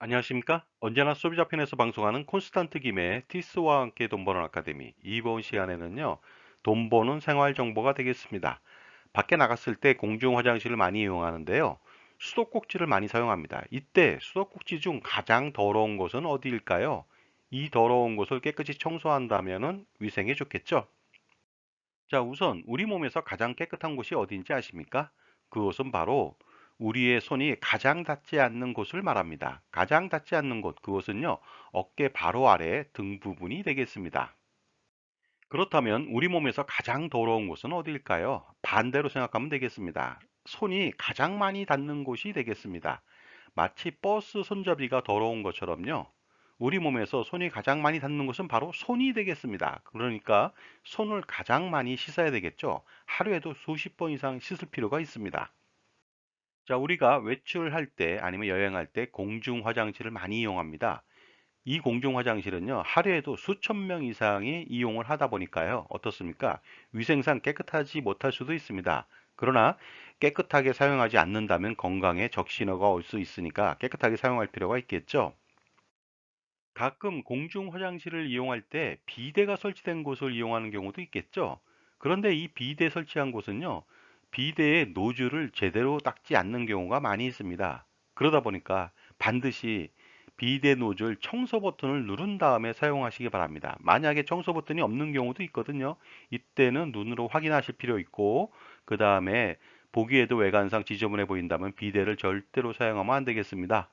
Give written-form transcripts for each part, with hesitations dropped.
안녕하십니까? 언제나 소비자 편에서 방송하는 콘스탄트 김의 티스와 함께 돈 버는 아카데미. 이번 시간에는요, 돈 버는 생활 정보가 되겠습니다. 밖에 나갔을 때 공중 화장실을 많이 이용하는데요. 수도꼭지를 많이 사용합니다. 이때 수도꼭지 중 가장 더러운 곳은 어디일까요? 이 더러운 곳을 깨끗이 청소한다면 위생에 좋겠죠? 자, 우선 우리 몸에서 가장 깨끗한 곳이 어디인지 아십니까? 그곳은 바로 우리의 손이 가장 닿지 않는 곳을 말합니다. 가장 닿지 않는 곳, 그곳은요, 어깨 바로 아래 등 부분이 되겠습니다. 그렇다면 우리 몸에서 가장 더러운 곳은 어디일까요? 반대로 생각하면 되겠습니다. 손이 가장 많이 닿는 곳이 되겠습니다. 마치 버스 손잡이가 더러운 것처럼요. 우리 몸에서 손이 가장 많이 닿는 곳은 바로 손이 되겠습니다. 그러니까 손을 가장 많이 씻어야 되겠죠. 하루에도 수십 번 이상 씻을 필요가 있습니다. 자, 우리가 외출할 때 아니면 여행할 때 공중 화장실을 많이 이용합니다. 이 공중 화장실은요, 하루에도 수천 명 이상이 이용을 하다 보니까요, 어떻습니까? 위생상 깨끗하지 못할 수도 있습니다. 그러나 깨끗하게 사용하지 않는다면 건강에 적신호가 올 수 있으니까 깨끗하게 사용할 필요가 있겠죠. 가끔 공중 화장실을 이용할 때 비데가 설치된 곳을 이용하는 경우도 있겠죠. 그런데 이 비데 설치한 곳은요, 비데의 노즐을 제대로 닦지 않는 경우가 많이 있습니다. 그러다 보니까 반드시 비데 노즐 청소 버튼을 누른 다음에 사용하시기 바랍니다. 만약에 청소 버튼이 없는 경우도 있거든요. 이때는 눈으로 확인하실 필요 있고, 그 다음에 보기에도 외관상 지저분해 보인다면 비데를 절대로 사용하면 안 되겠습니다.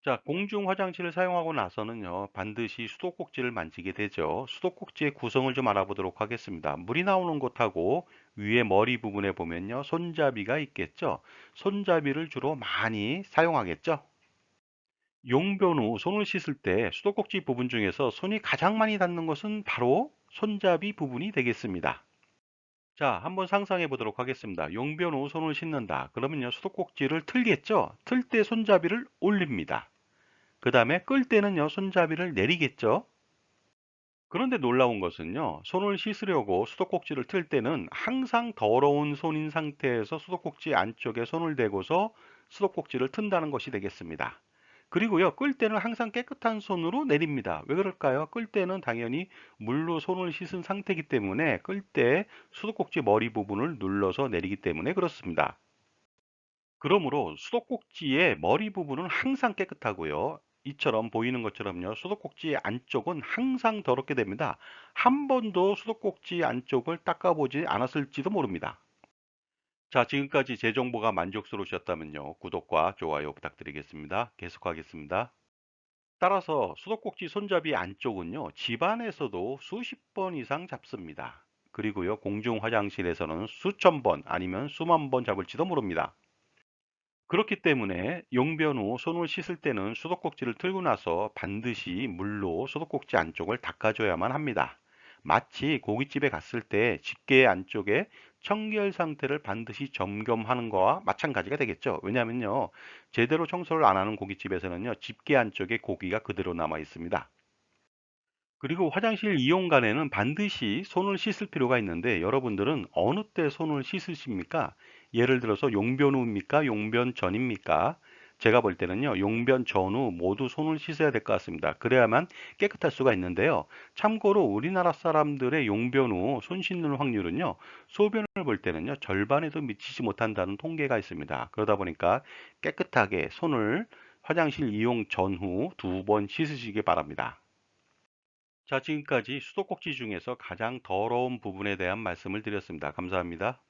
자, 공중 화장실을 사용하고 나서는요, 반드시 수도꼭지를 만지게 되죠. 수도꼭지의 구성을 좀 알아보도록 하겠습니다. 물이 나오는 곳하고 위에 머리 부분에 보면요, 손잡이가 있겠죠. 손잡이를 주로 많이 사용하겠죠. 용변 후 손을 씻을 때 수도꼭지 부분 중에서 손이 가장 많이 닿는 것은 바로 손잡이 부분이 되겠습니다. 자, 한번 상상해 보도록 하겠습니다. 용변 후 손을 씻는다. 그러면요, 수도꼭지를 틀겠죠. 틀 때 손잡이를 올립니다. 그 다음에 끌 때는요, 손잡이를 내리겠죠. 그런데 놀라운 것은요, 손을 씻으려고 수도꼭지를 틀 때는 항상 더러운 손인 상태에서 수도꼭지 안쪽에 손을 대고서 수도꼭지를 튼다는 것이 되겠습니다. 그리고요, 끌 때는 항상 깨끗한 손으로 내립니다. 왜 그럴까요? 끌 때는 당연히 물로 손을 씻은 상태이기 때문에 끌 때 수도꼭지 머리 부분을 눌러서 내리기 때문에 그렇습니다. 그러므로 수도꼭지의 머리 부분은 항상 깨끗하고요. 이처럼 보이는 것처럼요. 수도꼭지 안쪽은 항상 더럽게 됩니다. 한 번도 수도꼭지 안쪽을 닦아보지 않았을지도 모릅니다. 자, 지금까지 제 정보가 만족스러우셨다면요. 구독과 좋아요 부탁드리겠습니다. 계속하겠습니다. 따라서 수도꼭지 손잡이 안쪽은요. 집안에서도 수십 번 이상 잡습니다. 그리고요. 공중 화장실에서는 수천 번 아니면 수만 번 잡을지도 모릅니다. 그렇기 때문에 용변 후 손을 씻을 때는 수도꼭지를 틀고 나서 반드시 물로 수도꼭지 안쪽을 닦아줘야만 합니다. 마치 고깃집에 갔을 때 집게 안쪽에 청결 상태를 반드시 점검하는 거와 마찬가지가 되겠죠. 왜냐하면요, 제대로 청소를 안 하는 고깃집에서는요, 집게 안쪽에 고기가 그대로 남아 있습니다. 그리고 화장실 이용간에는 반드시 손을 씻을 필요가 있는데 여러분들은 어느 때 손을 씻으십니까? 예를 들어서 용변 후입니까? 용변 전입니까? 제가 볼 때는요, 용변 전후 모두 손을 씻어야 될 것 같습니다. 그래야만 깨끗할 수가 있는데요. 참고로 우리나라 사람들의 용변 후 손 씻는 확률은요, 소변을 볼 때는요, 절반에도 미치지 못한다는 통계가 있습니다. 그러다 보니까 깨끗하게 손을 화장실 이용 전후 두 번 씻으시기 바랍니다. 자, 지금까지 수도꼭지 중에서 가장 더러운 부분에 대한 말씀을 드렸습니다. 감사합니다.